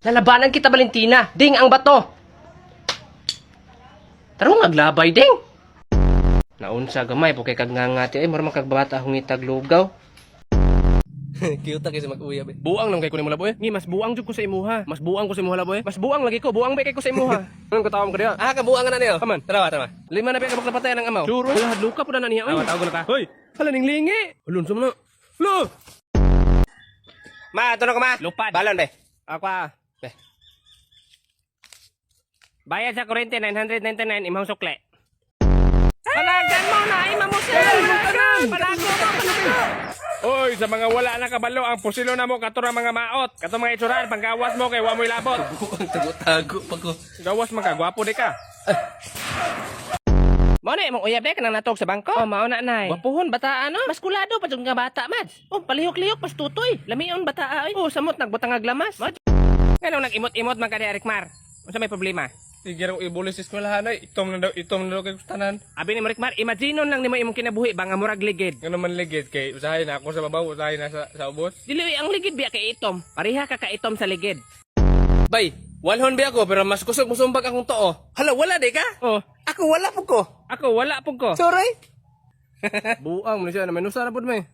Lalabanan kita, Valentina. Ding ang bato. Tarong naglabay, ding. Naunsa gamay po kay kagngangati ay mura makagbata hungitag lugaw. Cute kasi mag-uya be. Buang lang kay ko ni mula boy. Ngi mas buang jud ko sa imuha. Mas buang ko sa imuha boy. Mas buang lagi ko. Buang ba kay ko sa imuha. Anong katawam ko diha? Ah, kabuang na niyo. Kaman. Tara. Lima na pa ka napatayan ng amaw. Sure. Wala hadluka po na niya. Ah, tawag ko na ta. Hoy, hala ning lingi. Hulun sa mo. Lo. Ma, tunog ka ma. Lupad. Balon be. Aqua. Be. Bayad sa kurente 999 imong sukle. Panagan mo na imam mo sir. Panago mo panago. Oy, sa mga wala na kabalo, ang pusilo na mo katura mga maot. Kato mga itsuran, panggawas mo kay wa mo'y labot. Buang tago-tago pa ko. Gawas magkagwapo di ka. Mao na imong uyabe kanang natog sa bangko. Oh, mao na nay. Gwapuhon bata ano? Maskulado pa jud nga bata, mads. Oh, palihok-lihok pas tutoy. Lamion bata ay. Oh, samot nagbutang nga glamas. Nganong nag-imot-imot man ka di Rikmar? Unsa may problema? Sige raw ibulis sa eskwelahan ay itom na daw kay kustanan. Abi ni Rikmar, imaginon lang nimo imong kinabuhi ba nga murag ligid. Ngano man ligid kay usahay na ako sa babaw, usahay na sa ubos. Dili ang ligid biya kay itom. Pareha ka itom sa ligid. Bay, walhon ba ako pero mas kusog musumbag akong too. Hala, wala di ka? Oh, Ako wala po ko. ako wala pug ko. Sorry. Buang mo siya na menusa na pud may.